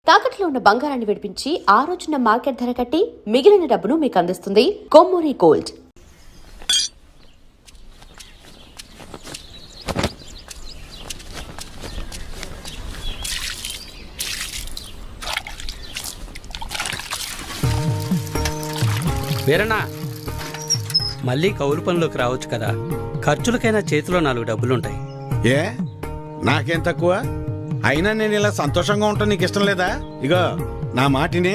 తాకట్లో ఉన్న బంగారాన్ని విడిపించి ఆ రోజున మార్కెట్ ధర కట్టి మిగిలిన డబ్బును మీకు అందిస్తుంది కొమ్మూరి గోల్డ్. వీరన్నా, మళ్ళీ కౌలు పనిలోకి రావచ్చు కదా. ఖర్చులకైనా చేతిలో 4 డబ్బులుంటాయి. ఏ నాకేం తక్కువ? అయినా నేను ఇలా సంతోషంగా ఉంటాను నీకు ఇష్టం లేదా? ఇగో నా మాటిని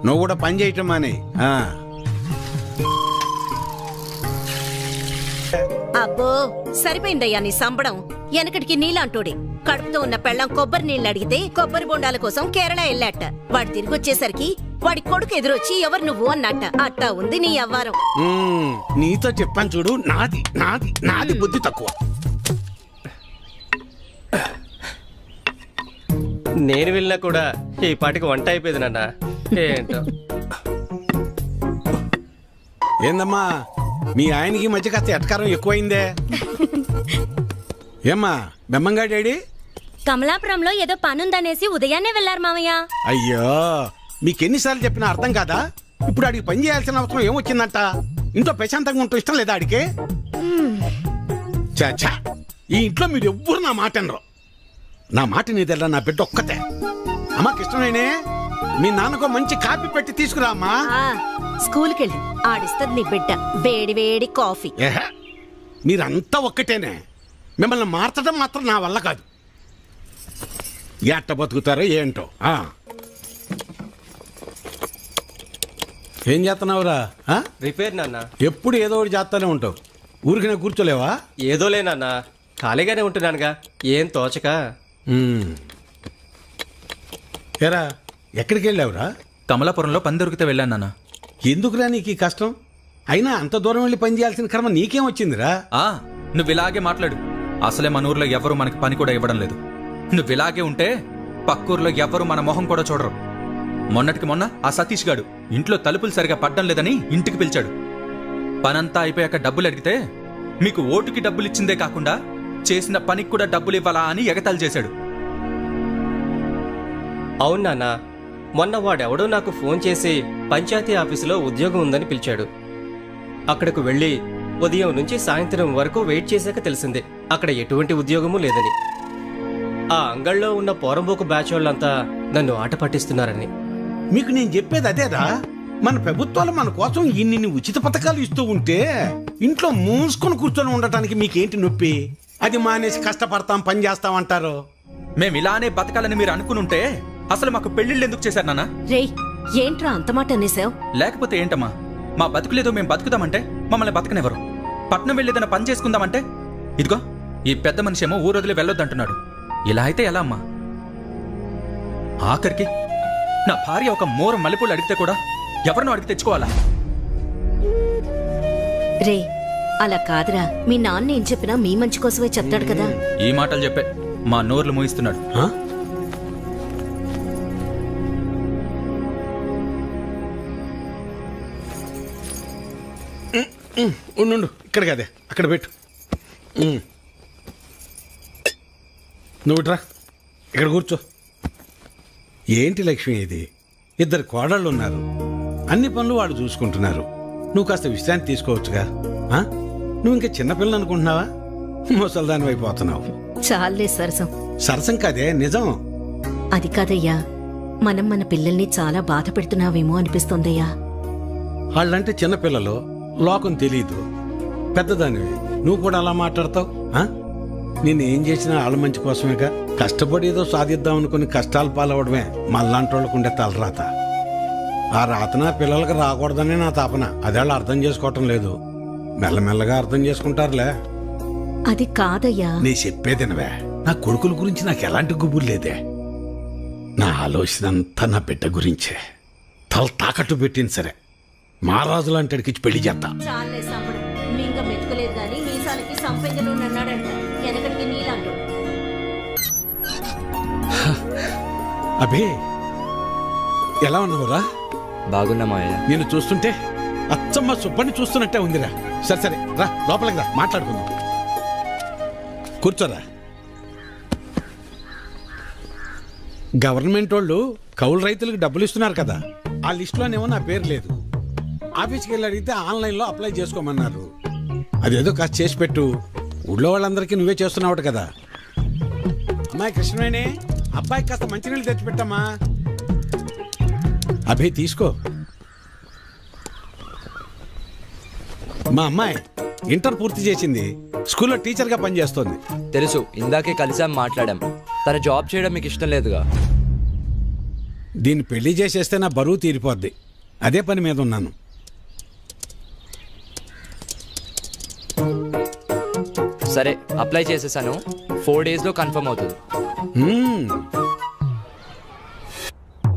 నువ్వు కూడా పని చేయటం మాని. అబ్బో సరిపోయిందయ్యా నీ సంబడం. వెనకటికి నీళ్ళంటోడే కడుపుతో ఉన్న పెళ్ళం కొబ్బరి నీళ్ళు అడిగితే కొబ్బరి బొండాల కోసం కేరళ వెళ్ళాట. వాడు తిరిగి వచ్చేసరికి వాడి కొడుకు ఎదురొచ్చి ఎవరు నువ్వు అన్నట్ట. అట్టా ఉంది నీ అవ్వారం. నీతో చెప్పాను చూడు, నాది నాది నాది బుద్ధి తక్కువ. నేను వెళ్ళినా కూడా ఈ పాటికి వంట అయిపోయింది నాన్న. ఏంటో ఏందమ్మా మీ ఆయనకి మధ్య కాస్త ఎటకారం ఎక్కువైందే? ఏమ్మా బెమ్మంగా డాడీ? కమలాపురంలో ఏదో పనుందనేసి ఉదయాన్నే వెళ్లారు మామయ్య. అయ్యో మీకెన్నిసార్లు చెప్పినా అర్థం కాదా? ఇప్పుడు ఆడికి పని చేయాల్సిన అవసరం ఏమొచ్చిందంట? ఇంట్లో ప్రశాంతంగా ఉంటూ ఇష్టం లేదా ఆడికి? చాచా ఈ ఇంట్లో మీరు ఎవ్వరు నా మాట అనరు. నా మాట నీదెల్లా నా బిడ్డ ఒక్కతే. అమ్మకి ఇష్టమైనే మీ నాన్నకు మంచి కాపీ పెట్టి తీసుకురా అమ్మా. స్కూల్కి వెళ్ళి ఆడిస్తుంది నీ బిడ్డ వేడి వేడి కాఫీ. ఏహే మీరంతా ఒక్కటేనే. మిమ్మల్ని మార్చడం మాత్రం నా వల్ల కాదు. ఎట్ట బతుకుతారో ఏంటో. ఏం చేస్తున్నావురా? రిపేర్ నాన్న. ఎప్పుడు ఏదో ఒకటి చేస్తానే ఉంటావు. ఊరికి నేను కూర్చోలేవా? ఏదోలే నాన్న, ఖాళీగానే ఉంటున్నానుగా, ఏం తోచక. ఏరా ఎక్కడికి వెళ్ళావురా? కమలాపురంలో పని దొరికితే వెళ్ళాను నాన్న. ఎందుకురా నీకు ఈ కష్టం? అయినా అంత దూరం వెళ్ళి పని చేయాల్సిన కర్మ నీకేం వచ్చిందిరా? నువ్వు ఇలాగే మాట్లాడు. అసలే మన ఊర్లో ఎవరు మనకి పని కూడా ఇవ్వడం లేదు. నువ్వు ఇలాగే ఉంటే పక్కూర్లో ఎవరు మన మొహం కూడా చూడరు. మొన్నటికి మొన్న ఆ సతీష్ గాడు ఇంట్లో తలుపులు సరిగా పడ్డం లేదని ఇంటికి పిలిచాడు. పనంతా అయిపోయాక డబ్బులు అడిగితే మీకు ఓటుకి డబ్బులు ఇచ్చిందే కాకుండా చేసిన పనికి కూడా డబ్బులు ఇవ్వాలా అని ఎగతాళి చేశాడు. అవును నాన్న, మొన్న వాడెవడో నాకు ఫోన్ చేసి పంచాయతీ ఆఫీసులో ఉద్యోగం ఉందని పిలిచాడు. అక్కడకు వెళ్ళి ఉదయం నుంచి సాయంత్రం వరకు వెయిట్ చేశాక తెలిసిందే అక్కడ ఎటువంటి ఉద్యోగమూ లేదని. ఆ అంగళ్ళలో ఉన్న పోరంబోకు బ్యాచ్ వాళ్ళంతా నన్ను ఆట పట్టిస్తున్నారని. మీకు నేను చెప్పేది అదేరా. మన ప్రభుత్వాలు మన కోసం ఇన్ని ఉచిత పథకాలు ఇస్తూ ఉంటే ఇంట్లో మూసుకొని కూర్చొని ఉండటానికి మీకేంటి నొప్పి? అది మానేసి కష్టపడతాం పని చేస్తామంటారు. మేము ఇలానే బతకాలని మీరు అనుకునుంటే అసలు మాకు పెళ్లిళ్ళు ఎందుకు చేశారు నాన్న? రే ఏంట్రా అంత మాట అనేసావు? లేకపోతే ఏంటమ్మా, మా బతుకులేదో మేము బతుకుదామంటే మమ్మల్ని బతకనివ్వరు. పట్నం వెళ్ళేదన్న పని చేసుకుందామంటే ఇదిగో ఈ పెద్ద మనిషి ఏమో ఊరొదిలి వెళ్ళొద్దంటున్నాడు. ఇలా అయితే ఎలా అమ్మా? ఆఖరికి నా భార్య ఒక మోర మల్లెపూలు అడిగితే కూడా ఎవరినో అడిగి తెచ్చుకోవాలా? రే అలా కాదురా, మీ నాన్న ఏం చెప్పినా మీ మంచి కోసమే చెప్తాడు కదా. ఈ మాటలు చెప్పే మా నోర్లు మూయిస్తున్నాడు. ఉండు ఇక్కడ కదే అక్కడ పెట్టు. నువ్వు ఇట్రా ఇక్కడ కూర్చో. ఏంటి లక్ష్మి ఇది? 2 కోడళ్ళు ఉన్నారు. అన్ని పనులు వాళ్ళు చూసుకుంటున్నారు. నువ్వు కాస్త విశ్రాంతి తీసుకోవచ్చుగా. నువ్వు ఇంకా చిన్నపిల్ల అనుకుంటున్నావా? ముసల్దాని అయిపోతున్నావు. చాలే సరసం. సరసం కాదే నిజం. అది కాదయ్యా, మనం మన పిల్లల్ని చాలా బాధ పెడుతున్నావేమో అనిపిస్తోందయ్యా. వాళ్ళంటే చిన్నపిల్లలు, లోకం తెలీదు. పెద్దదానివి నువ్వు కూడా అలా మాట్లాడతావు? నేనేం చేసినా వాళ్ళ మంచి కోసమేగా. కష్టపడి ఏదో సాధిద్దాం అనుకుని కష్టాలు పాలవడమే మళ్ళాంటి వాళ్ళకు ఉండే తలరాత. ఆ రాతన పిల్లలకు రాకూడదనే నా తాపన. అదేళ్ళు అర్థం చేసుకోవటం లేదు. మెల్లమెల్లగా అర్థం చేసుకుంటారులే. అది కాదయ్యా. నీ చెప్పేదినవే. నా కొడుకుల గురించి నాకు ఎలాంటి గుబురు లేదే. నా ఆలోచన అంతా నా బిడ్డ గురించే. తల తాకట్టు పెట్టింది సరే, మహారాజు లాంటి అడిగిచ్చి పెళ్లి చేస్తా. చాలే సంబడం. మింగ మెతుకులేదు గాని మీసాలకి సంపెంగలు అన్నాడంట. వెనకటికి నీళ్ళంటూ. అభి ఎలా ఉన్నావురా? బాగున్నా మావయ్య. నేను చూస్తుంటే అచ్చమ్మ సుబ్బని చూస్తున్నట్టే ఉందిరా. సరే సరే రా లోపలికి రా, మాట్లాడుకుందాం. కూర్చోరా. గవర్నమెంట్ వాళ్ళు కౌలు రైతులకు డబ్బులు ఇస్తున్నారు కదా, ఆ లిస్టులోనేమో నా పేరు లేదు. ఆఫీస్కి వెళ్ళి అడిగితే ఆన్లైన్లో అప్లై చేసుకోమన్నారు. అదేదో కాస్త చేసి పెట్టు. ఊళ్ళో వాళ్ళందరికీ నువ్వే చేస్తున్నావు కదా. అమ్మాయి కృష్ణవేణి, అబ్బాయికి కాస్త మంచినీళ్ళు తెచ్చిపెట్టమ్మా. అభి తీసుకో. మా అమ్మాయి ఇంటర్ పూర్తి చేసింది, స్కూల్లో టీచర్గా పనిచేస్తోంది. తెలుసు, ఇందాకే కలిసాం, మాట్లాడాం. తన జాబ్ చేయడం మీకు ఇష్టం లేదుగా. దీన్ని పెళ్లి చేసేస్తే నా బరువు తీరిపోద్ది. అదే పని మీద ఉన్నాను. సరే, అప్లై చేసేసాను. 4 days లో కన్ఫర్మ్ అవుతుంది.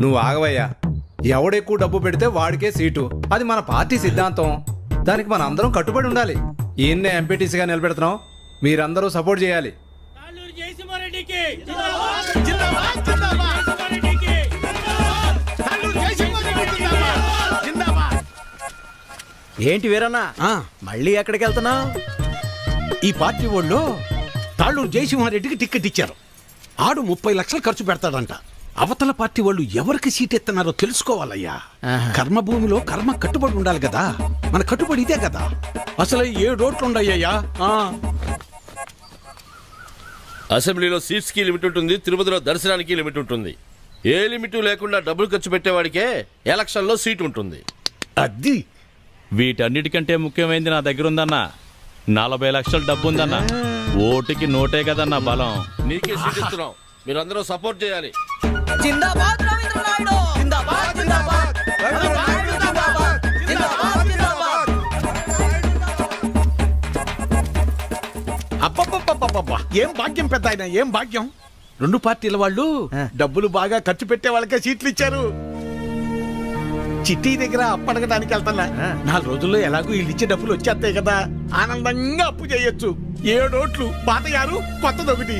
నువ్వు ఆగవయ్యా. ఎవడెక్కువ డబ్బు పెడితే వాడికే సీటు. అది మన పార్టీ సిద్ధాంతం. దానికి మన అందరం కట్టుబడి ఉండాలి. ఈయన్నే ఎంపీటీసీగా నిలబెడుతున్నాం. మీరందరూ సపోర్ట్ చేయాలి. ఏంటి వీరన్నా, మళ్ళీ ఎక్కడికి వెళ్తున్నావు? ఈ పార్టీ వాళ్ళు తాళ్ళూరు జయసింహారెడ్డికి టిక్కెట్ ఇచ్చారు. ఆడు 30 లక్షలు ఖర్చు పెడతాడంట. అవతల పార్టీ వాళ్ళు ఎవరికి సీట్ ఎత్తన్నారో తెలుసుకోవాలయ్యా. కర్మభూమిలో కర్మ కట్టుబడి ఉండాలి కదా. మన కట్టుబడి ఇదే కదా. అసలు 7 ఓట్లు ఉండయ్యా. అసెంబ్లీలో సీట్స్ కి లిమిట్ ఉంటుంది, తిరుపతిలో దర్శనానికి లిమిట్ ఉంటుంది. ఏ లిమిట్ లేకుండా డబ్బులు ఖర్చు పెట్టేవాడికే ఎలక్షన్లో సీట్ ఉంటుంది. అది వీటన్నిటికంటే ముఖ్యమైనది నా దగ్గర ఉందన్నా. 40 లక్షల డబ్బు ఉందన్న. ఓటుకి నోటే కదన్నా బలం. నీకే సీట్ ఇస్తున్నాం, మీరందరూ సపోర్ట్ చేయాలి. అబ్బబ్బబ్బబ్బబ్బా, ఏం భాగ్యం పెద్ద ఆయన, ఏం భాగ్యం. 2 పార్టీల వాళ్ళు డబ్బులు బాగా ఖర్చు పెట్టే వాళ్ళకే సీట్లు ఇచ్చారు. చిట్టి దగ్గర అప్పడగడానికి వెళ్తున్నా. 4 రోజుల్లో ఎలాగో వీళ్ళు ఇచ్చే డబ్బులు వచ్చేస్తాయి కదా. ఆనందంగా అప్పు చేయొచ్చు. 7 ఓట్లు, పాత 6, కొత్తది 1.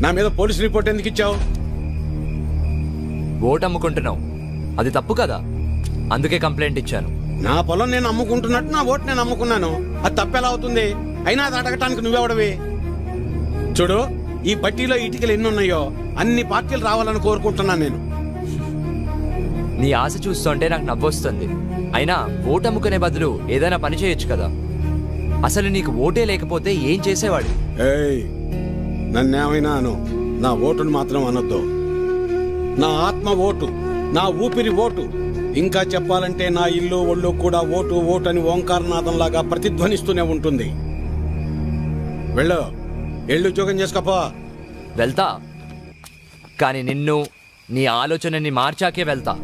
నా మీద పోలీస్ రిపోర్ట్ ఎందుకు ఇచ్చావు? ఓటు అమ్ముకుంటున్నావు, అది తప్పు కదా. అందుకే కంప్లైంట్ ఇచ్చాను. నా పొలం నేను అమ్ముకుంటున్నట్టు నా ఓటు నేను అమ్ముకున్నాను. అది తప్పెలా అవుతుంది? అయినా అది అడగటానికి నువ్వెవడవి? చూడు, ఈ బట్టీలో ఇటుకలు ఎన్ని ఉన్నాయో అన్ని పార్టీలు రావాలని కోరుకుంటున్నాను నేను. నీ ఆశ చూస్తుంటే నాకు నవ్వొస్తుంది. అయినా ఓటు అమ్ముకునే బదులు ఏదైనా పని చేయొచ్చు కదా. అసలు నీకు ఓటే లేకపోతే ఏం చేసేవాడు? ఏయ్, నన్నేమైనా అను, నా ఓటును మాత్రం అనొద్దు. నా ఆత్మ ఓటు, నా ఊపిరి ఓటు. ఇంకా చెప్పాలంటే నా ఇల్లు ఒళ్ళు కూడా ఓటు ఓటు అని ఓంకారనాథంలాగా ప్రతిధ్వనిస్తూనే ఉంటుంది. వెళ్ళు, ఎళ్ళు ఉద్యోగం చేసుకోపో. వెళ్తా, కానీ నిన్ను, నీ ఆలోచనని మార్చాకే వెళ్తా.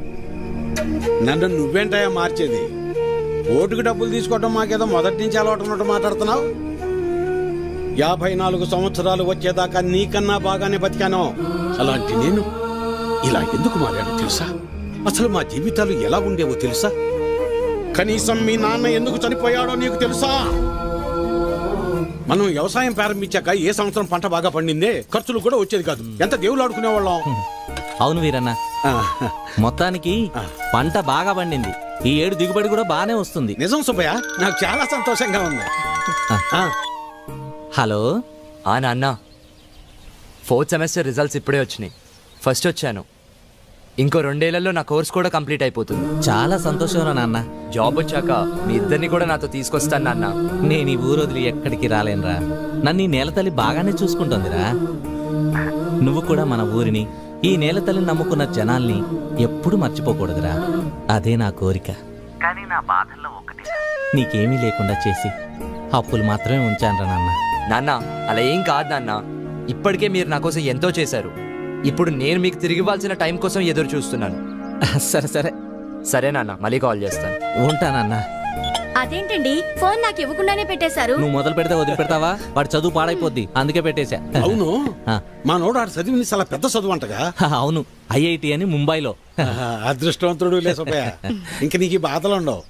నన్ను నువ్వేంటయా మార్చేది? ఓటుకు డబ్బులు తీసుకోవడం మాకేదో మొదటి నుంచి అలవాటు ఉన్నట్టు మాట్లాడుతున్నావు. 54 సంవత్సరాలు వచ్చేదాకా నీకన్నా బాగానే బతికాను. అలాంటి నేను ఇలా ఎందుకు మారాను తెలుసా? అసలు మా జీవితాలు ఎలా ఉండేవో తెలుసా? కనీసం మీ నాన్న ఎందుకు చనిపోయాడో నీకు తెలుసా? మనం వ్యవసాయం ప్రారంభించాక ఏ సంవత్సరం పంట బాగా పండిందే, ఖర్చులు కూడా వచ్చేది కాదు. ఎంత దేవుళ్ళు ఆడుకునేవాళ్ళం. అవును వీరన్న, మొత్తానికి పంట బాగా పండింది. ఈ ఏడు దిగుబడి కూడా బానే వస్తుంది. నిజం సుబ్బయ్య, నాకు చాలా సంతోషంగా ఉంది. హలో. నాన్న, 4th సెమిస్టర్ రిజల్ట్స్ ఇప్పుడే వచ్చినాయి. ఫస్ట్ వచ్చాను. ఇంకో 2 ఏళ్లలో నా కోర్స్ కూడా కంప్లీట్ అయిపోతుంది. చాలా సంతోషం రా నాన్న. జాబ్ వచ్చాక మీ ఇద్దరిని కూడా నాతో తీసుకొస్తాను నాన్న. నేను ఈ ఊరు వదిలి ఎక్కడికి రాలేనురా. నన్ను ఈ నేలతల్లి బాగానే చూసుకుంటుందిరా. నువ్వు కూడా మన ఊరిని, ఈ నేలతల్లిని నమ్ముకున్న జనాల్ని ఎప్పుడు మర్చిపోకూడదురా. అదే నా కోరిక. కానీ నా బాధల్లో ఒకటి, నీకేమీ లేకుండా చేసి అప్పులు మాత్రమే ఉంచానురా నాన్న. నాన్న, అలా ఏం కాదు నాన్న. ఇప్పటికే మీరు నా కోసం ఎంతో చేశారు. ఇప్పుడు నేను మీకు తిరిగి ఇవ్వాల్సిన టైం కోసం ఎదురు చూస్తున్నాను. సరే సరే సరే నాన్న, మళ్ళీ కాల్ చేస్తాను. ఉంటానన్నా. అదేంటండి, ఫోన్ నాకు ఇవ్వకుండానే పెట్టేశారు. నువ్వు మొదలు పెడితే వదిలిపెడతావా? వాడు చదువు పాడైపోద్ది, అందుకే పెట్టేశా. అవును, మా నోడు ఆడు చదివింది చాలా పెద్ద చదువు అంటగా. అవును, IIT అని ముంబైలో. అదృష్టవంతుడు లే సుబ్బయ్య, ఇంక నీకు ఈ బాధలు ఉండవు.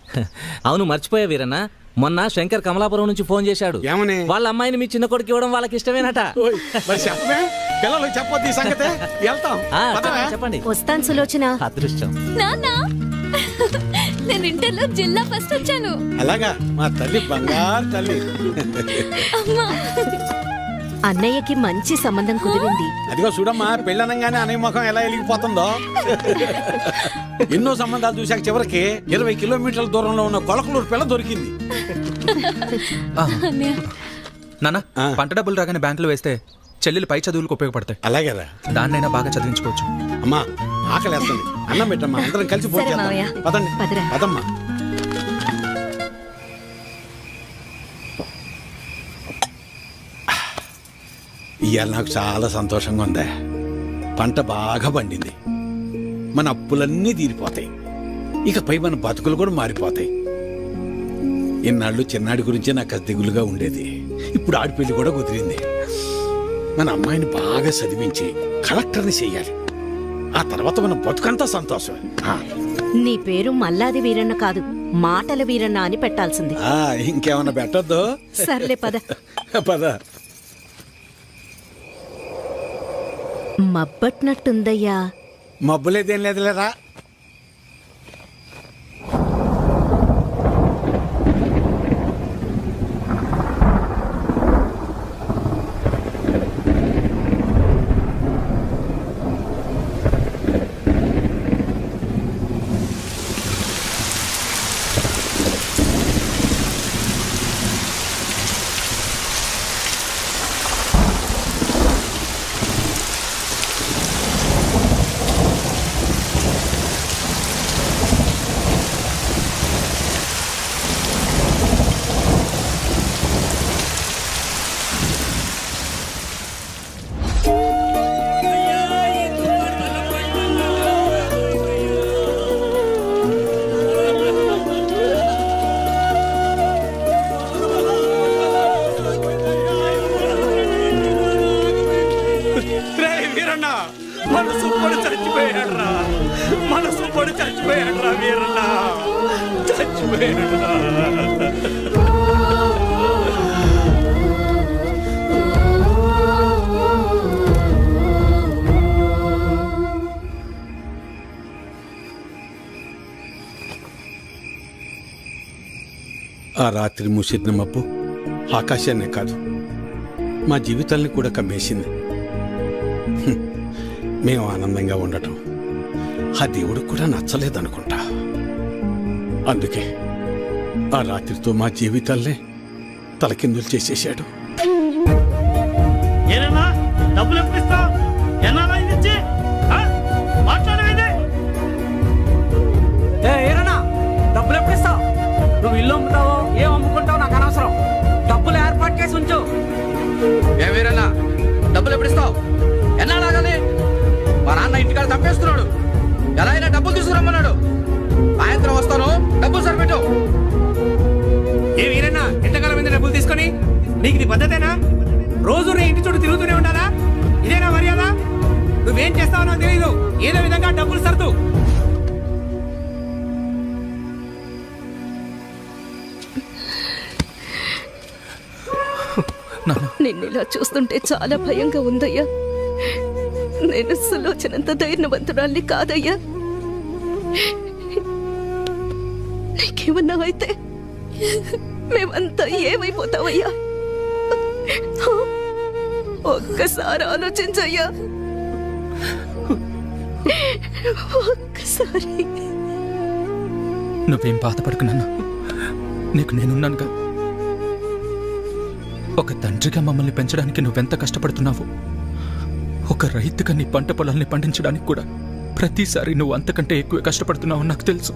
అవును, మర్చిపోయా వీరన్న, మొన్న శంకర్ కమలాపురం నుంచి ఫోన్ చేశాడు. ఏమని? వాళ్ళ అమ్మాయిని మీ చిన్న కొడుకు ఇవ్వడం వాళ్ళకి ఇష్టమేనట. ఓయ్, మరి చెప్పమే, పిల్లలకు చెప్పొద్దు ఈ సంగతే. వెళ్తాం, పదవే. చెప్పండి. వస్తాను సులోచన. అదృష్టం. నాన్న, నేను ఇంటర్లో జిల్లా ఫస్ట్ వచ్చాను. అలాగా, మా తల్లి బంగారు తల్లి. అమ్మా, అన్నయ్యకి మంచి సంబంధం కుదిరింది. అదిగో చూడమ్మా, పెళ్ళనంగానే అనే ముఖం ఎలా వెలిగిపోతుందో. ఎన్నో సంబంధాలు చూశాక చివరికి 20 కిలోమీటర్ల దూరంలో ఉన్న కొలకలూరు పిల్ల దొరికింది. నాన్న, పంట డబ్బులు రాగానే బ్యాంకులో వేస్తే చెల్లెలు పై చదువులకు ఉపయోగపడతాయి. అలాగేరా, దాన్నైనా బాగా చదివించుకోవచ్చు. అమ్మా ఆకలేస్తుంది, అన్నం పెట్టమ్మా, అందరం కలిసి పూజ సరే చేద్దాం. మావయ్య. పదండి, పదరా. పదమ్మా. ఇవాళ నాకు చాలా సంతోషంగా ఉందా. పంట బాగా పండింది, మన అప్పులన్నీ తీరిపోతాయి, ఇకపై మన బతుకులు కూడా మారిపోతాయి. ఇన్నాళ్ళు చిన్నాడి గురించే నాకు అది దిగులుగా ఉండేది. ఇప్పుడు ఆడిపెళ్లి కూడా కుదిరింది. మన అమ్మాయిని బాగా చదివించి కలెక్టర్ని చెయ్యాలి. ఆ తర్వాత మన బతుకంతా సంతోషం. నీ పేరు మల్లాది వీరన్న కాదు, మాటల వీరన్న అని పెట్టాల్సింది. ఇంకేమన్నా పెట్టొద్దు. సర్లే పద. పద. మబ్బట్నట్టుందయ్యా. మబ్బులేదేం లేదులేరా. మనసు పడి చచ్చిపోయాడ్రా, మనసు పడి చచ్చిపోయాడ్రా వీరన్న, చచ్చిపోయాడ్రా. ఆ రాత్రి ముసిరిన మబ్బు ఆకాశాన్నే కాదు, మా జీవితాల్ని కూడా కమ్మేసింది. మేము ఆనందంగా ఉండటం ఆ దేవుడికి కూడా నచ్చలేదనుకుంటా. అందుకే ఆ రాత్రితో మా జీవితాల్నే తలకిందులు చేసేశాడు. డబ్బులు ఎప్పుడు ఇస్తావు? ఎన్నాళ్ళైంది మాట్లాడేది? డబ్బులు ఎప్పుడు ఇస్తావు? నువ్వు ఇల్లు అమ్ముతావో ఏం అమ్ముకుంటావు నాకు అనవసరం. డబ్బులు ఏర్పాటు చేసి ఉంచు. ఏ వీరన్నా, డబ్బులు ఎప్పుడు ఇస్తావు? ఎన్నాళ్ళాగాలి? మా నాన్న ఇంటికాడ తప్పేస్తున్నాడు. ఎలా అయినా డబ్బులు తీసుకురమ్మన్నాడు. సాయంత్రం వస్తాను, డబ్బులు సరిపెట్టు. ఏ వీరన్నా, ఎంతకాలం మీద డబ్బులు తీసుకొని? నీకు ఇది పద్ధతేనా? రోజు నీ ఇంటి చుట్టూ తిరుగుతూనే ఉండాలా? ఇదేనా మర్యాద? నువ్వేం చేస్తావో నాకు తెలీదు. ఏదో విధంగా డబ్బులు సర్దు. నిన్ను ఇలా చూస్తుంటే చాలా భయంగా ఉందయ్యా. నేను సులోచనంత ధైర్యవంతురాల్ని కాదయ్యా. నీకేమన్నా అయితే మేమంతా ఏమైపోతావయ్యా? ఒక్కసారి ఆలోచించయ్యా, ఒక్కసారి. నువ్వేం బాధపడుకున్నా, నీకు నేనున్నానుగా. ఒక తండ్రిగా మమ్మల్ని పెంచడానికి నువ్వెంత కష్టపడుతున్నావు, ఒక రైతుగా నీ పంట పొలాల్ని పండించడానికి కూడా ప్రతిసారి నువ్వు అంతకంటే ఎక్కువ కష్టపడుతున్నావు నాకు తెలుసు.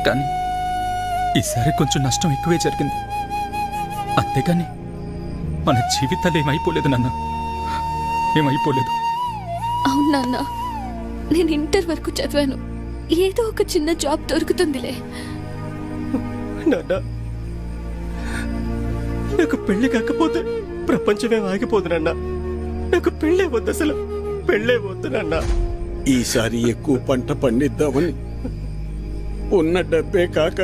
కానీ ఈసారి కొంచెం నష్టం ఎక్కువే జరిగింది. అంతేగాని మన జీవితాలు ఏమైపోలేదు నాన్న, ఏమైపోలేదు. అవును నాన్న, నేను ఇంటర్ వరకు చదివాను. ఏదో ఒక చిన్న జాబ్ దొరుకుతుందిలే. నాన్న, నాకు పెళ్లి కాకపోతే ప్రపంచమే ఆగిపోదు నాన్న. నాకు పెళ్ళే వద్దు, అసలు పెళ్ళే వద్దు నాన్న. ఈసారి ఎక్కువ పంట పండిద్దామని ఉన్న డబ్బే కాక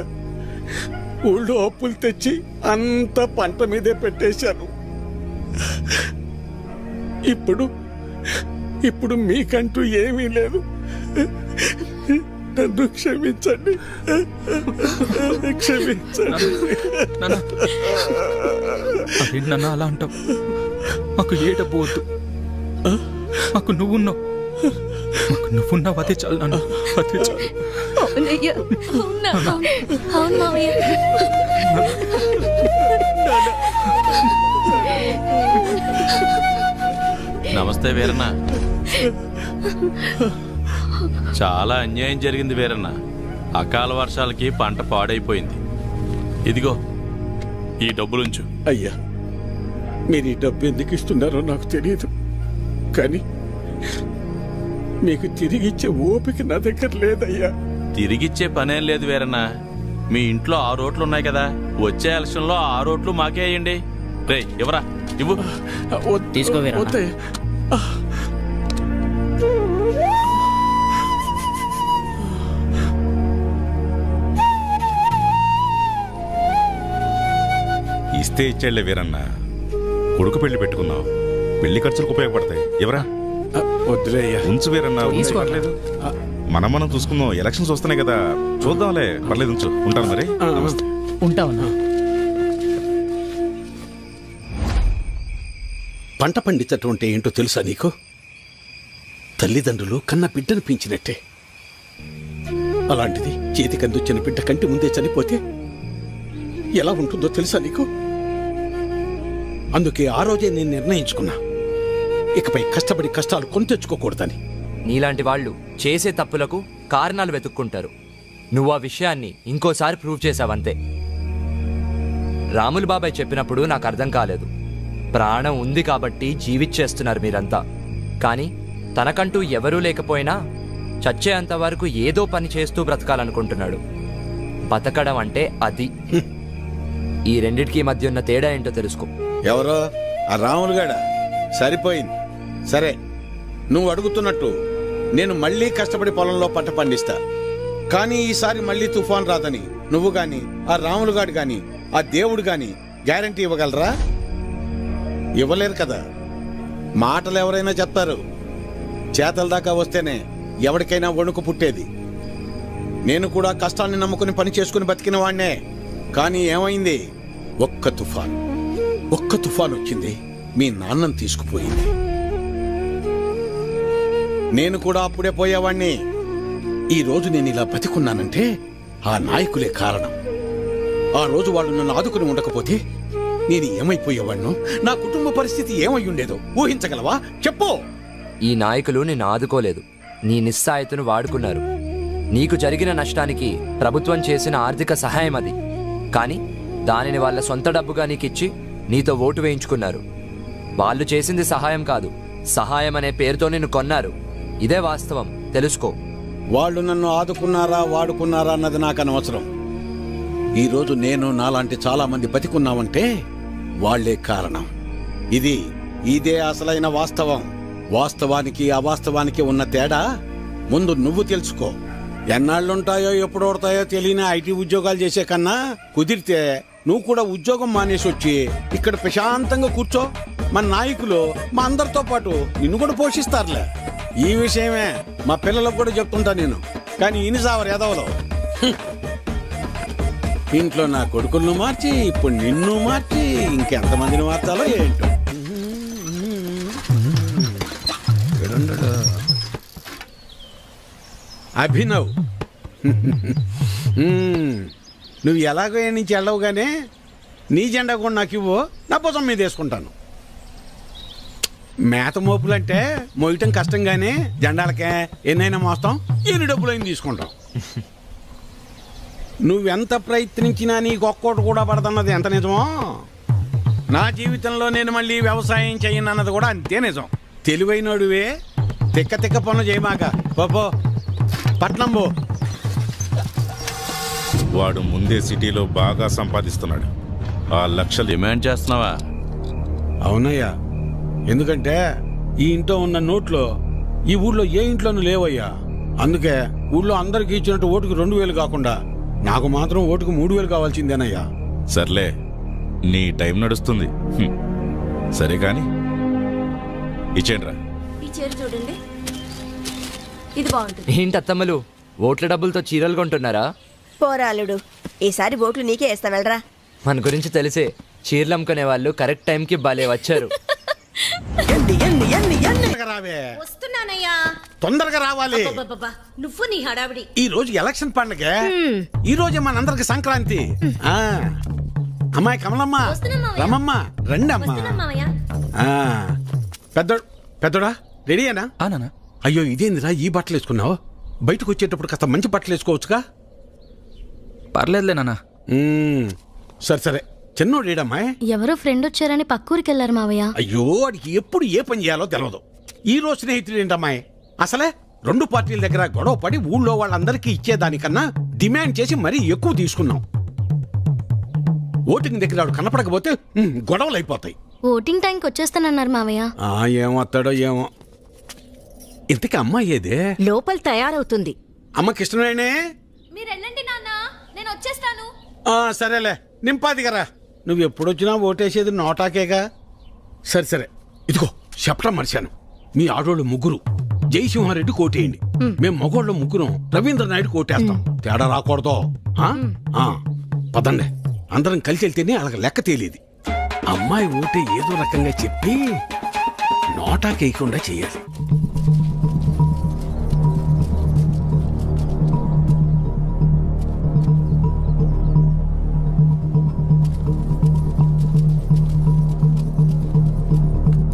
ఊళ్ళో అప్పులు తెచ్చి అంత పంట మీదే పెట్టేశాను. ఇప్పుడు మీకంటూ ఏమీ లేదు. నన్ను క్షమించండి, క్షమించండి. నాన్న అదేంటి నాన్న అలా అంటావు? మాకు ఏ డబ్బు వద్దు, మాకు నువ్వున్నావు, మాకు నువ్వున్నావు, అదే చాలు నాన్న, అదే చాలు. అవునయ్యా, అవునా? అవును మావయ్య. నమస్తే వీరన్న. చాలా అన్యాయం జరిగింది వీరన్న. అకాల వర్షాలకి పంట పాడైపోయింది. ఇదిగో ఈ డబ్బులుంచు. అయ్యా, మీరు ఈ డబ్బు ఎందుకు ఇస్తున్నారో నాకు తెలియదు, కానీ మీకు తిరిగిచ్చే ఓపిక నా దగ్గర లేదయ్యా. తిరిగిచ్చే పనేం లేదు వీరన్న. మీ ఇంట్లో 6 ఓట్లు ఉన్నాయి కదా, వచ్చే ఎలక్షన్లో 6 ఓట్లు మాకే అయ్యండి. రే ఇవ్వరా, ఇవ్వు. తీసుకో వీరన్న. వద్దయ్యా. ఇస్తే ఇచ్చేళ్లే వీరన్న, కొడుకు పెళ్లి పెట్టుకున్నావు, పెళ్లి ఖర్చులకు ఉపయోగపడతాయి. ఎవరా? వద్దులే అయ్యా. ఉంచు వీరన్న, ఉంచు, పర్లేదు. మనం చూసుకుందాం, ఎలక్షన్స్ వస్తున్నాయి కదా, చూద్దాంలే, పర్లేదు, ఉంచు. ఉంటాను మరి. నమస్తే. ఉంటావన్నా. పంట పండించటం అంటే ఏంటో తెలుసా నీకు? తల్లిదండ్రులు కన్న బిడ్డను పెంచినట్టే. అలాంటిది చేతికి అందొచ్చిన బిడ్డ కంటి ముందే చనిపోతే ఎలా ఉంటుందో తెలుసా నీకు? అందుకే ఆ రోజే నేను నిర్ణయించుకున్నా, ఇకపై కష్టపడి కష్టాలు కొని తెచ్చుకోకూడదని. నీలాంటి వాళ్ళు చేసే తప్పులకు కారణాలు వెతుక్కుంటారు. నువ్వు ఆ విషయాన్ని ఇంకోసారి ప్రూవ్ చేసావంతే. రాములు బాబాయ్ చెప్పినప్పుడు నాకు అర్థం కాలేదు. ప్రాణం ఉంది కాబట్టి జీవిచ్చేస్తున్నారు మీరంతా. కానీ తనకంటూ ఎవరూ లేకపోయినా చచ్చేంత వరకు ఏదో పని చేస్తూ బ్రతకాలనుకుంటున్నాడు. బతకడం అంటే అది. ఈ రెండిటికి మధ్య ఉన్న తేడా ఏంటో తెలుసుకో. ఎవరో ఆ రాములుగాడా? సరిపోయింది. సరే, నువ్వు అడుగుతున్నట్టు నేను మళ్ళీ కష్టపడి పొలంలో పంట పండిస్తా. కానీ ఈసారి మళ్ళీ తుఫాన్ రాదని నువ్వు గాని, ఆ రాములుగాడు గాని, ఆ దేవుడు గాని గ్యారంటీ ఇవ్వగలరా? ఇవ్వలేరు కదా. మాటలు ఎవరైనా చెప్తారు, చేతల దాకా వస్తేనే ఎవరికైనా వణుకు పుట్టేది. నేను కూడా కష్టాన్ని నమ్ముకుని పని చేసుకుని బతికిన వాణ్ణే. కానీ ఏమైంది? ఒక్క తుఫాన్ వచ్చింది, మీ నాన్నను తీసుకుపోయింది. నేను కూడా అప్పుడే పోయేవాణ్ణి. ఈ రోజు నేను ఇలా బతికున్నానంటే ఆ నాయకులే కారణం. ఆ రోజు వాళ్ళు నన్ను ఆదుకుని ఉండకపోతే నేను ఏమైపోయేవాణ్ణు? నా కుటుంబ పరిస్థితి ఏమై ఉండేదో ఊహించగలవా? చెప్పు. ఈ నాయకులు నిన్ను ఆదుకోలేదు, నీ నిస్సాయతను వాడుకున్నారు. నీకు జరిగిన నష్టానికి ప్రభుత్వం చేసిన ఆర్థిక సహాయం అది. కానీ దానిని వాళ్ళ సొంత డబ్బుగా నీకిచ్చి నీతో ఓటు వేయించుకున్నారు. వాళ్ళు చేసింది సహాయం కాదు, సహాయం అనే పేరుతో నిన్ను కొన్నారు. ఇదే వాస్తవం, తెలుసుకో. వాళ్ళు నన్ను ఆదుకున్నారా వాడుకున్నారా అన్నది నాకు అనవసరం. ఈరోజు నేను నాలాంటి చాలా మంది బతికున్నామంటే వాళ్లే కారణం. ఇదే అసలైన వాస్తవం. వాస్తవానికి అవాస్తవానికి ఉన్న తేడా ముందు నువ్వు తెలుసుకో. ఎన్నాళ్ళుంటాయో ఎప్పుడు ఓడతాయో తెలియని ఐటీ ఉద్యోగాలు చేసే కన్నా కుదిరితే నువ్వు కూడా ఉద్యోగం మానేసి వచ్చి ఇక్కడ ప్రశాంతంగా కూర్చో. మన నాయకులు మా అందరితో పాటు నిన్ను కూడా పోషిస్తారులే. ఈ విషయమే మా పిల్లలకు కూడా చెప్తుంటా నేను. కానీ ఇనిసావరు ఎదవలో ఇంట్లో నా కొడుకులను మార్చి ఇప్పుడు నిన్ను మార్చి ఇంకెంతమందిని మార్చాలో ఏంటో. అభినవ్, నువ్వు ఎలాగో ఏ నుంచి వెళ్ళవుగానే నీ జెండా కూడా నాకు ఇవ్వు, నా భుజం మీద వేసుకుంటాను. మేత మోపులంటే మోయటం కష్టంగానే జెండాలకే ఎన్నైనా మోస్తాం, ఎన్ని డబ్బులైనా తీసుకుంటాం. నువ్వెంత ప్రయత్నించినా నీకు ఒక్కోటి కూడా పడదన్నది ఎంత నిజమో, నా జీవితంలో నేను మళ్ళీ వ్యవసాయం చేయనన్నది కూడా అంతే నిజం. తెలివైనడువే, తిక్క తిక్క పనులు చేయమాక. పో పట్నం పో. వాడు ముందే సిటీలో బాగా సంపాదిస్తున్నాడు. ఆ లక్షలు డిమాండ్ చేస్తున్నావా? అవునయ్యా, ఎందుకంటే ఈ ఇంట్లో ఉన్న నోట్లో ఈ ఊళ్ళో ఏ ఇంట్లోనూ లేవయ్యా. అందుకే ఊళ్ళో అందరికి ఇచ్చినట్టు ఓటుకు 2000 కాకుండా నాకు మాత్రం ఓటుకు 3000 కావాల్సిందేనయ్యా. సర్లే, నీ టైం నడుస్తుంది. సరే కాని ఇచ్చేయండిరా. ఈ చీర చూడండి, ఇది బాగుంటుంది. ఏంటి అత్తమ్మలు ఓట్ల డబ్బులతో చీరలు కొంటున్నారా? పోరాలుడు, ఈసారి ఓట్లు నీకే వేస్తా వెళ్ళరా. మన గురించి తెలిసే చీరలు అమ్ముకునే వాళ్ళు కరెక్ట్ టైంకి భలే వచ్చారు. తొందరగా రావే, వస్తున్నానయ్యా. తొందరగా రావాలి. అబ్బబ్బబ్బా, నువ్వు నీ హడావిడి. ఈ రోజు ఎలక్షన్ పండుగ, ఈ రోజే మనందరికి సంక్రాంతి. ఆ అమ్మాయి కమలమ్మ, రమమ్మ, రండి అమ్మా. ఆ, పెద్దోడా రెడీయేనా? నాన్న అయ్యో ఇదేందిరా ఈ బట్టలు వేసుకున్నావు? బయటకు వచ్చేటప్పుడు కాస్త మంచి బట్టలు వేసుకోవచ్చుగా. పర్లేదులే నాన్న. సరే సరే, చిన్నోడేడమ్మాయి? ఎవరో ఫ్రెండ్ వచ్చారని పక్కూరికి వెళ్ళారు మావయ్య. అయ్యో వాడికి ఎప్పుడు ఏ పని చేయాలో తెలియదు. ఈ రోజు స్నేహితుడు ఏంటమ్మాయి? అసలే రెండు పార్టీల దగ్గర గొడవ పడి ఊళ్ళో వాళ్ళందరికీ ఇచ్చేదానికన్నా డిమాండ్ చేసి మరీ ఎక్కువ తీసుకున్నాం. ఓటింగ్ దగ్గర వాడు కనపడకపోతే గొడవలు అయిపోతాయి. ఓటింగ్ టైంకి వచ్చేస్తానన్నారు మావయ్య. ఏమొస్తాడో ఏమో. ఇంతకీ అమ్మాయి ఏదే? లోపల తయారవుతుంది. అమ్మ కృష్ణవేణే. మీరు వెళ్ళండి నాన్న, నేను వచ్చేస్తాను. సరేలే, నింపాదిగరా. నువ్వు ఎప్పుడొచ్చినా ఓటేసేది నోటాకేగా. సరే సరే, ఇదిగో చెప్పడం మర్చాను. మీ ఆడోళ్ళు ముగ్గురు జయసింహారెడ్డి కోటేయండి, మేము మగోళ్ళు ముగ్గురం రవీంద్ర నాయుడు కోటేస్తాం. తేడా రాకూడదు. పదండి, అందరం కలిసి వెళ్తేనే అలాగ లెక్క తేలేది. అమ్మాయి ఓటే ఏదో రకంగా చెప్పి నోటాకేయకుండా చెయ్యాలి.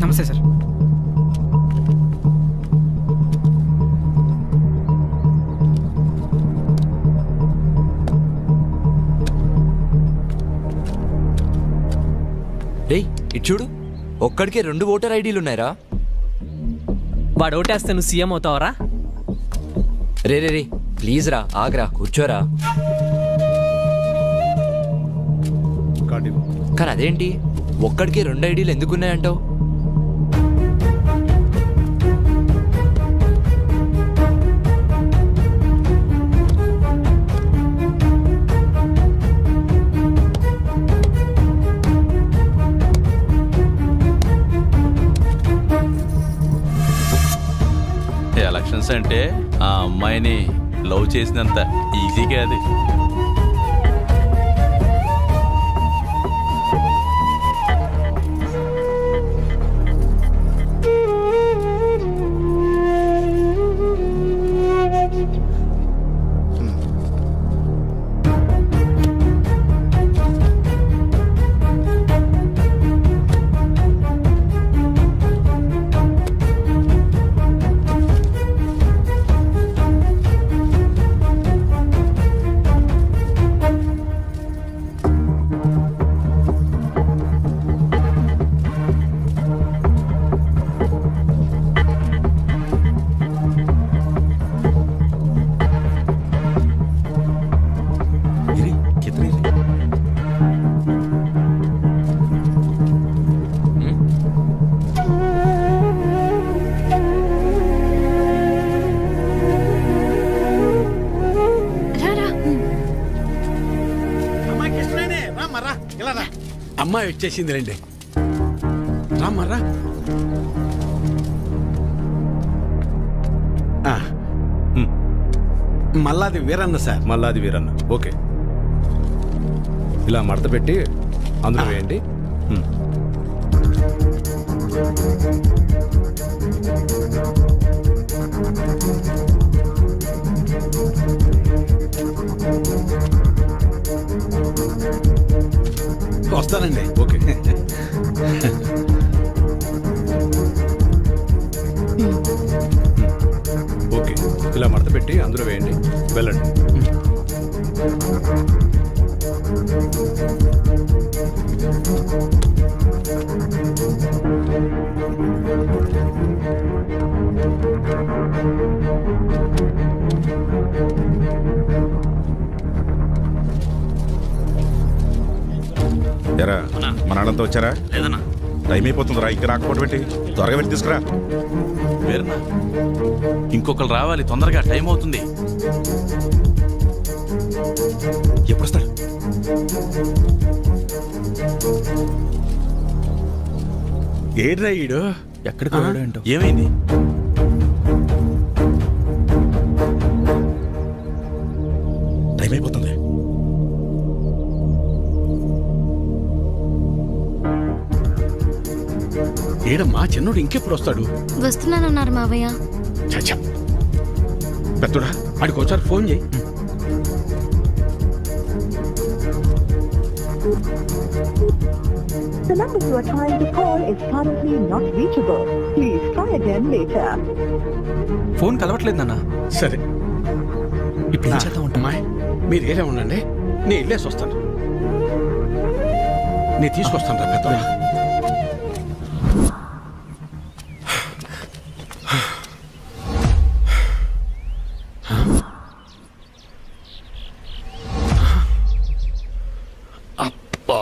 నమస్తే సార్. రేయ్ ఇటు చూడు, ఒక్కడికే 2 ఓటర్ ఐడీలు ఉన్నాయరా. వాడు ఓటేస్తే నువ్వు CM అవుతావరా? Ray ray ray please రా, ఆగ్రా, కూర్చోరా. కానీ అదేంటి ఒక్కడికే 2 ఐడీలు ఎందుకున్నాయంటావు? ఎలక్షన్స్ అంటే ఆ అమ్మాయిని లవ్ చేసినంత ఈజీగా అది. అమ్మాయి వచ్చేసింది రండి. రామ్మరా. మల్లాది వీరన్న సార్. మల్లాది వీరన్న, ఓకే. ఇలా మడత పెట్టి అందులో వేయండి. వస్తానండి. ఓకే. ఓకే, ఇలా మడత పెట్టి అందులో వేయండి, వెళ్ళండి. ఎరా మన ఆడంతా వచ్చారా? లేదన్నా. టైం అయిపోతుందిరా, ఇంకా రాకపోవడం పెట్టి త్వరగా వెళ్ళి తీసుకురా. వేరన్నా, ఇంకొకరు రావాలి తొందరగా, టైం అవుతుంది. ఎప్పుడు వస్తాడు? ఏడ్రా ఈడు? ఎక్కడికి వెళ్ళాడు ఏంటో. ఏమైంది? టైం అయిపోతుంది. ఏడమ్మా చిన్నోడు ఇంకెప్పుడు వస్తాడు? వస్తున్నానన్నారు మావయ్య. చచ్చా పెద్దోడా వాడికి ఒకసారి ఫోన్ చేయి. The number you are trying to call is currently not reachable. Please try again later. Phone కలవట్లేదు నాన్న. సరే ఇప్పుడు ఏం చేద్దాం ఉంటా? అమ్మా మీరు ఏరే ఉండండి, నేను వెళ్ళేసి వస్తాను. నేను తీసుకొస్తాను రా పెద్దోడా. అబ్బా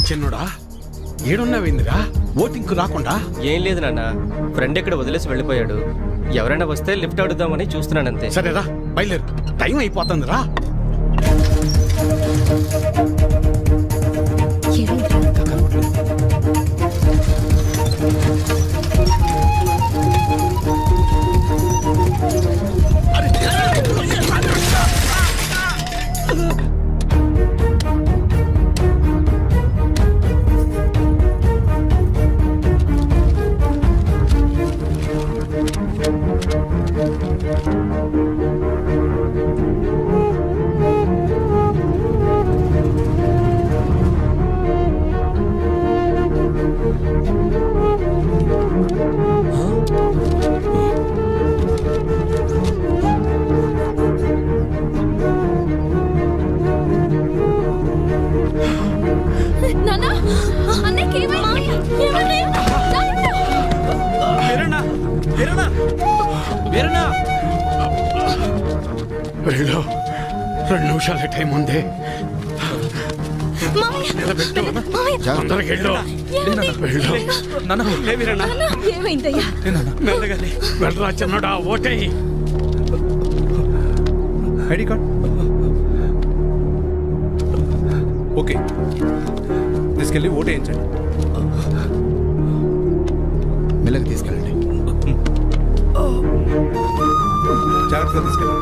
చిన్నోడా ఏడున్నావేందిరా? ఓటింగ్కు రాకుండా? ఏం లేదు నాన్న, ఫ్రెండ్ ఇక్కడ వదిలేసి వెళ్ళిపోయాడు. ఎవరైనా వస్తే లిఫ్ట్ అడుగుదామని చూస్తున్నానంతే. సరేరా బయలుదేరు, టైం అయిపోతుంది రా. నాన్న, అన్నయ్యకి ఏమైంది? వెళ్ళు, 2 నిమిషాల టైం ఉంది. తొందరగా వెళ్ళు. ఏమైందయ్యా? వెళ్ళరా చిన్నోడా, ఓటేయి. ఐడి కార్డ్ ఓకే, తీసుకెళ్ళి ఓటు వేయించండి. మెల్లగా తీసుకెళ్ళండి, జాగ్రత్తగా తీసుకెళ్ళండి.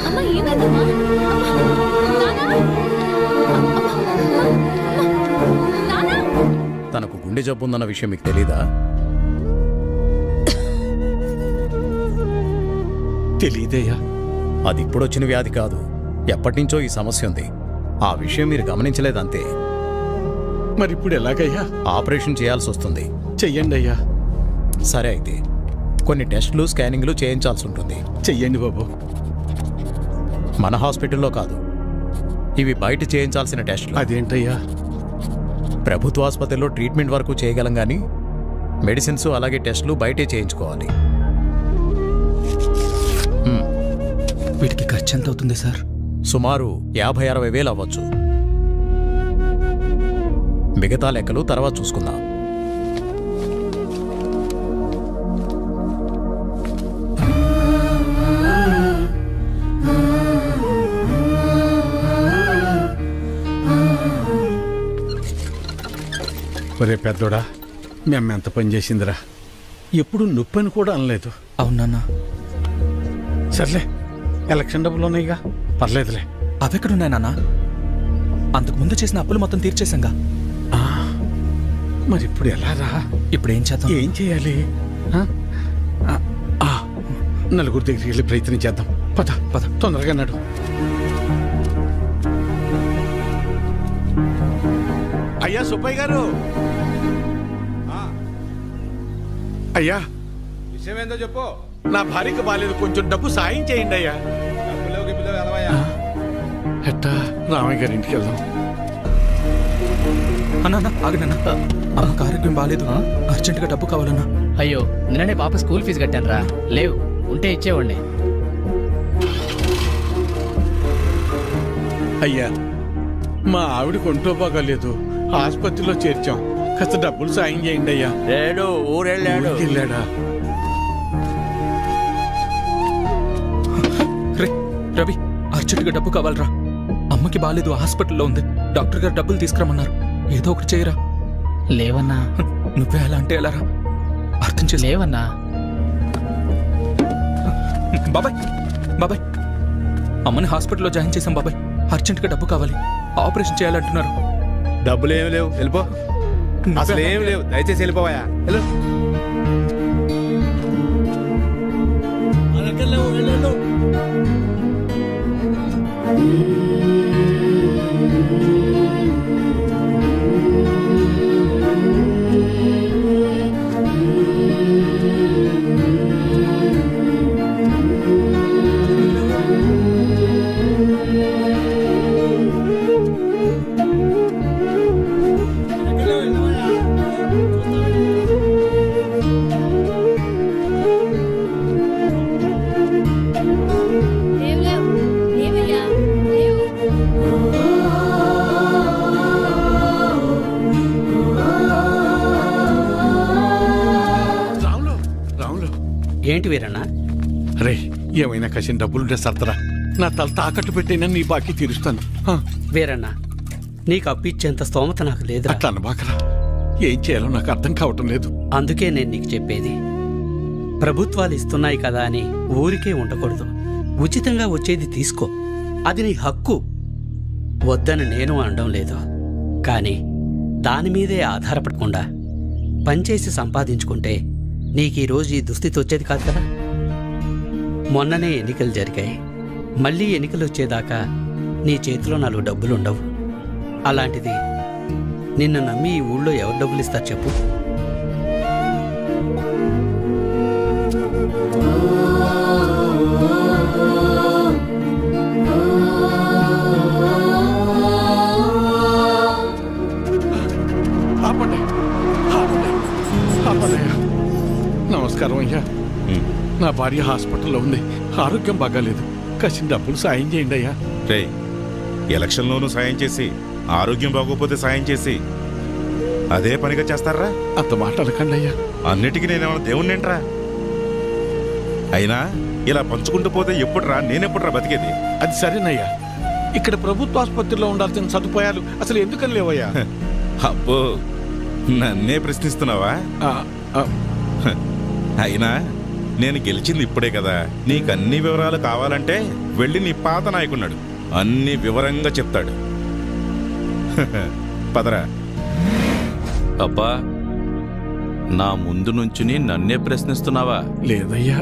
అమ్మా ఏమైందమ్మా? తనకు గుండె జబ్బు ఉందన్న విషయం మీకు తెలీదా? తెలీదయ్యా. అది ఇప్పుడొచ్చిన వ్యాధి కాదు, ఎప్పటినుంచో ఈ సమస్య ఉంది. ఆ విషయం మీరు గమనించలేదంతే. మరి ఇప్పుడు ఎలాగయ్యా? ఆపరేషన్ చేయాల్సి వస్తుంది. చెయ్యండి అయ్యా. సరే అయితే కొన్ని టెస్టులు స్కానింగ్లు చేయించాల్సి ఉంటుంది. చెయ్యండి బాబు. మన హాస్పిటల్లో కాదు, ఇవి బయట చేయించాల్సిన టెస్టులు. అదేంటయ్యా? ప్రభుత్వ ఆసుపత్రిలో ట్రీట్మెంట్ వరకు చేయగలం కానీ మెడిసిన్స్ అలాగే టెస్టులు బయటే చేయించుకోవాలి. వీటికి ఖర్చు ఎంత అవుతుంది సార్? సుమారు 50-60 వేలు అవ్వచ్చు. మిగతా లెక్కలు తర్వాత చూసుకుందాం. ఒరే పెద్దోడా, మేము ఎంత పని చేసిందిరా. ఎప్పుడు నొప్పని కూడా అనలేదు. అవునన్నా. సర్లే, ఎలక్షన్ డబ్బులు ఉన్నాయిగా, పర్లేదులే. అవెక్కడున్నాయి నాన్న? అంతకుముందు చేసిన అప్పులు మొత్తం తీర్చేశాంగా. మరి ఇప్పుడు ఎలా రా? ఇప్పుడు ఏం చేద్దాం? ఏం చేయాలి? నలుగురు దగ్గరికి వెళ్ళి ప్రయత్నం చేద్దాం. పద పద, తొందరగా నడు. అయ్యా సుబ్బయ్య గారు, అయ్యా విషయం ఏందో చెప్పు. నా భార్యకు బాలేదు, కొంచెం డబ్బు సాయం చేయండి అయ్యా. డబ్బులేవు గిబ్బులేవు ఎలవయ్యా. ఎట్టా రామయ్య గారి ఇంటికి వెళ్దాం. అన్నా ఆగనన్నా, అమ్మకు ఆరోగ్యం బాగాలేదు, అర్జెంటుగా డబ్బు కావాలన్నా. అయ్యో నిన్ననే పాప స్కూల్ ఫీజు కట్టాను రా. లేవు, ఉంటే ఇచ్చేవాడిని. అయ్యా మా ఆవిడకు ఒంట్లో బాగాలేదు, ఆసుపత్రిలో చేర్చాం, కాస్త డబ్బులు సాయం చేయండి అయ్యా. లేడు, ఊరెళ్ళాడు. వెళ్ళాడా? రే రవి, అర్జెంటుగా డబ్బు కావాలరా. అమ్మకి బాగాలేదు, హాస్పిటల్లో ఉంది. డాక్టర్ గారు డబ్బులు తీసుకురమ్మన్నారు. ఏదో ఒకటి చేయరా. లేవన్నా. నువ్వే అలా అంటే ఎలా రా? అర్థం చేసి లేవన్నా. బాబాయ్ బాబాయ్, అమ్మని హాస్పిటల్లో జాయిన్ చేశాం బాబాయ్. అర్జెంటుగా డబ్బు కావాలి, ఆపరేషన్ చేయాలంటున్నారు. డబ్బులు ఏమి లేవు, వెళ్ళిపో. అసలు ఏమి లేవు, దయచేసి వెళ్ళిపోవా. వెళ్ళు. రాములు, రాములు. ఏంటి వీరన్నా? రే ఏమైనా కసిన డబ్బులుంటే సర్దరా, నా తల తాకట్టు పెట్టైనా నీ బాకీ తీరుస్తాను. వీరన్నా, నీకు అప్పిచ్చేంత స్తోమత నాకు లేదు. అట్లా అనబాకరా, ఏం చేయాలో నాకు అర్థం కావటం లేదు. అందుకే నేను నీకు చెప్పేది, ప్రభుత్వాలు ఇస్తున్నాయి కదా అని ఊరికే ఉండకూడదు. ఉచితంగా వచ్చేది తీసుకో, అది నీ హక్కు. వద్దని నేను అనడం లేదు, కానీ దాని మీదే ఆధారపడకుండా పనిచేసి సంపాదించుకుంటే నీకు ఈరోజు ఈ దుస్థితి వచ్చేది కాదు కదా. మొన్ననే ఎన్నికలు జరిగాయి, మళ్ళీ ఎన్నికలు వచ్చేదాకా నీ చేతిలో 4 డబ్బులుండవు. అలాంటిది నిన్ను నమ్మి ఈ ఊళ్ళో ఎవరు డబ్బులు ఇస్తారు చెప్పు? ఆపండి, ఆపండి, ఆపండి అయ్యా. నమస్కారం అయ్యా. నా భార్య హాస్పిటల్లో ఉంది, ఆరోగ్యం బాగాలేదు, కసిన డబ్బులు సాయం చేయండి అయ్యా. రే, ఎలక్షన్లోనూ సాయం చేసి ఆరోగ్యం బాగోపోతే సాయం చేసి అదే పనిగా చేస్తారా? అంత మాట అనకండి అయ్యా. అన్నిటికీ నేనేమన్నా దేవుణ్ణేంట్రా? అయినా ఇలా పంచుకుంటూ పోతే ఎప్పుడురా, నేనెప్పుడురా బతికేది? అది సరేనయ్యా, ఇక్కడ ప్రభుత్వ ఆసుపత్రిలో ఉండాల్సిన సదుపాయాలు అసలు ఎందుకని లేవయ్యా? అబ్బో, నన్నే ప్రశ్నిస్తున్నావా? అయినా నేను గెలిచింది ఇప్పుడే కదా. నీకన్ని వివరాలు కావాలంటే వెళ్ళి నీ పాత నాయకున్నాడు, అన్ని వివరంగా చెప్తాడు. పదరా. అబ్బా, నా ముందు నుంచుని నన్నే ప్రశ్నిస్తున్నావా? లేదయ్యా.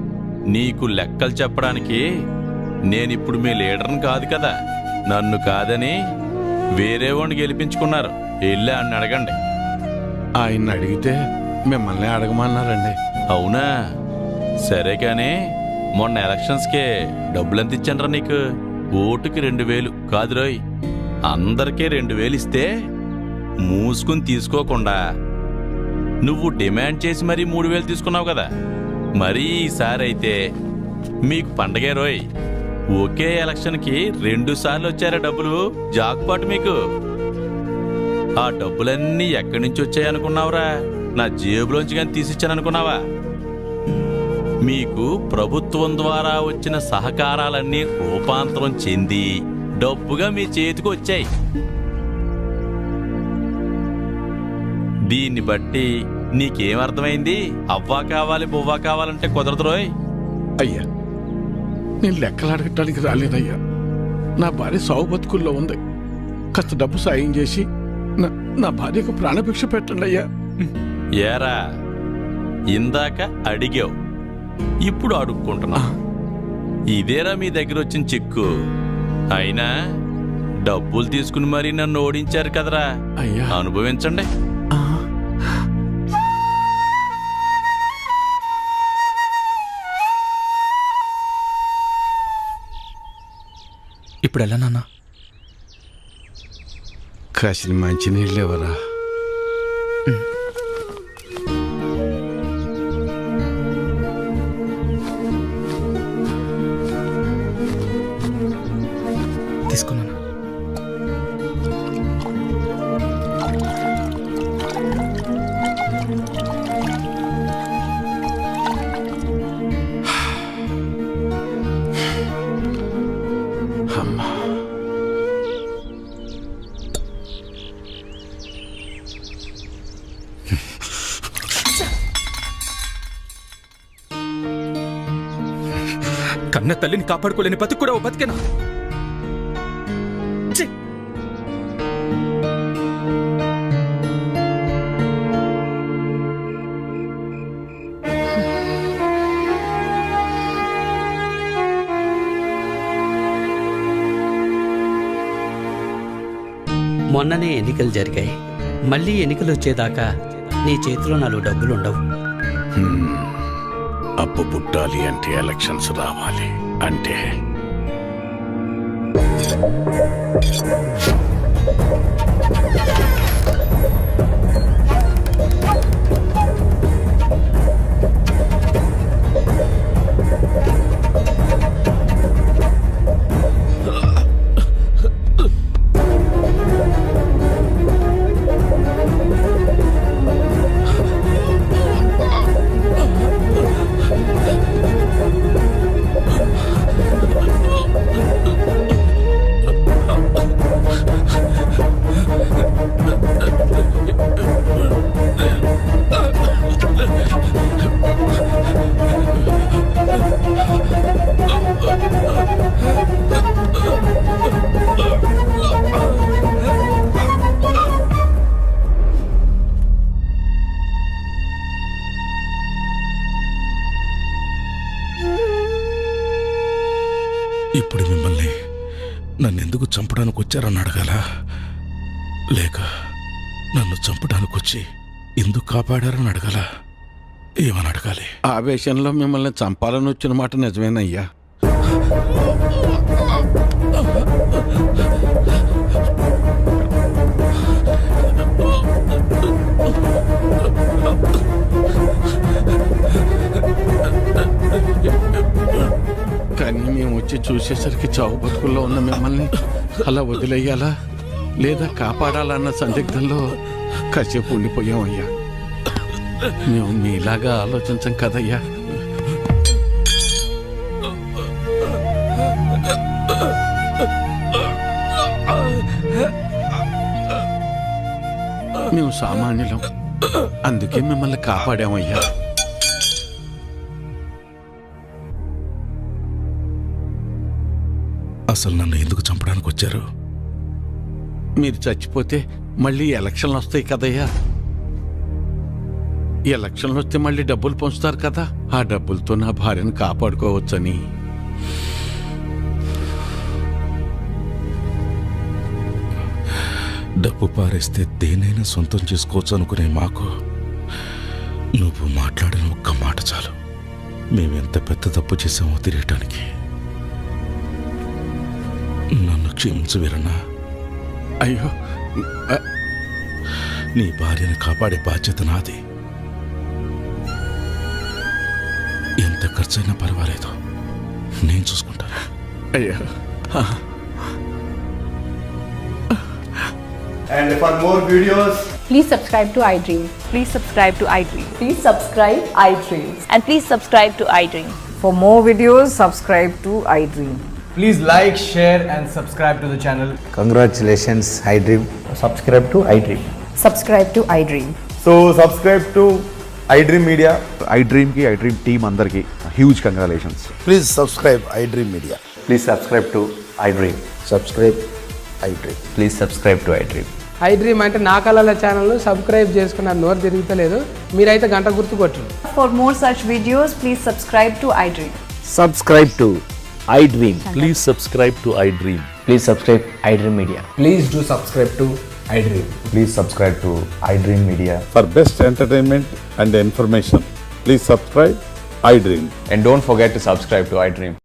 నీకు లెక్కలు చెప్పడానికి నేనిప్పుడు మీ లీడర్ని కాదు కదా. నన్ను కాదని వేరే వాడిని గెలిపించుకున్నారు. వెళ్ళి అని అడగండి. ఆయన్ని అడిగితే మిమ్మల్ని అడగమన్నారండి. అవునా? సరే కానీ మొన్న ఎలక్షన్స్కే డబ్బులెంత ఇచ్చానరా నీకు? ఓటుకి 2000 కాదు రోయ్, అందరికీ 2000 ఇస్తే మూసుకుని తీసుకోకుండా నువ్వు డిమాండ్ చేసి మరీ 3000 తీసుకున్నావు కదా. మరీ ఈసారి అయితే మీకు పండగే రోయ్. ఒకే ఎలక్షన్కి 2 సార్లు వచ్చారా డబ్బులు? జాక్పాట్ మీకు. ఆ డబ్బులన్నీ ఎక్కడి నుంచి వచ్చాయనుకున్నావురా? నా జేబులోంచి కానీ తీసిచ్చాననుకున్నావా? మీకు ప్రభుత్వం ద్వారా వచ్చిన సహకారాలన్నీ రూపాంతరం చెంది డబ్బుగా మీ చేతికి వచ్చాయి. దీన్ని బట్టి నీకేమర్థమైంది? అవ్వా కావాలి బువ్వా కావాలంటే కుదరదు రోయ్. అయ్యా, నేను లెక్కలు అడగటానికి రాలేదయ్యా. నా భార్య సావు బతుకుల్లో ఉంది, కాస్త డబ్బు సాయం చేసి నా భార్యకు ప్రాణభిక్ష పెట్టండి అయ్యా. ఏరా, ఇందాక అడిగావు, ఇప్పుడు అడుక్కుంటున్నా. ఇదేరా మీ దగ్గర వచ్చిన చిక్కు. అయినా డబ్బులు తీసుకుని మరీ నన్ను ఓడించారు కదరా. అయ్యా. అనుభవించండి. ఇప్పుడు ఎలా నాన్న? కాసిన మంచి నీళ్ళు ఎవరా? తీసుకున్నాను. అమ్మా. కన్న తల్లిని కాపాడుకోలేని బతుకు కూడా ఓ బతికేనా? ఛీ! మొన్ననే ఎన్నికలు జరిగాయి. మళ్ళీ ఎన్నికలు వచ్చేదాకా నీ చేతిలో 4 డబ్బులు ఉండవు. అప్పు పుట్టాలి అంటే ఎలక్షన్స్ రావాలి అంటే ఇప్పుడు మిమ్మల్ని నన్నెందుకు చంపడానికి వచ్చారని అడగాల, లేక నన్ను చంపడానికి వచ్చి ఎందుకు కాపాడారని అడగాల? ఏమని అడగాలి? ఆవేశంలో మిమ్మల్ని చంపాలని వచ్చిన మాట నిజమేనయ్యా. కానీ మేము వచ్చి చూసేసరికి చావు బతుకుల్లో ఉన్న మిమ్మల్ని అలా వదిలేయాలా లేదా కాపాడాలన్న సందిగ్ధంలో కాసేపు ఉండిపోయామయ్యా. మేము మీలాగా ఆలోచించం కదయ్యా. మేము సామాన్యులం, అందుకే మిమ్మల్ని కాపాడామయ్యా. అసలు నన్ను ఎందుకు చంపడానికి వచ్చారు? మీరు చచ్చిపోతే మళ్ళీ ఎలక్షన్లు వస్తాయి కదయ్యా. ఎలక్షన్లు వస్తే మళ్ళీ డబ్బులు పంచుతారు కదా, ఆ డబ్బులతో నా భార్యను కాపాడుకోవచ్చని. డబ్బు పారేస్తే దేనైనా సొంతం చేసుకోవచ్చు అనుకునే మాకు నువ్వు మాట్లాడిన ఒక్క మాట చాలు మేమెంత పెద్ద తప్పు చేసామో తెలియటానికి. నన్ను క్షమించు వీరన్నా. అయ్యో, నీ భార్యను కాపాడే బాధ్యత నాది. ఎంత ఖర్చైనా పర్వాలేదు, నేను చూసుకుంటాను. అయ్యా. And for more videos, Please subscribe to iDream. Please subscribe to iDream. Please subscribe iDream. And please subscribe to iDream. For more videos, subscribe to iDream. please like, share and subscribe to the channel. Congratulations, iDream. Subscribe to iDream. Subscribe to iDream. So subscribe to iDream Media. iDream ki iDream team andarki huge congratulations. Please subscribe iDream Media. Please subscribe to iDream. Subscribe iDream. Please subscribe to iDream. iDream అంటే నా కళల channel subscribe చేసుకున్న నోరు తిరుగుతలేదు, మీరైతే గంట గుర్తు కొట్టండి. For more such videos, please subscribe to iDream. Subscribe to iDream. Please subscribe to iDream. Please subscribe iDream media. Please do subscribe to iDream. Please subscribe to iDream Media. For best entertainment and information, please subscribe iDream. And don't forget to subscribe to iDream.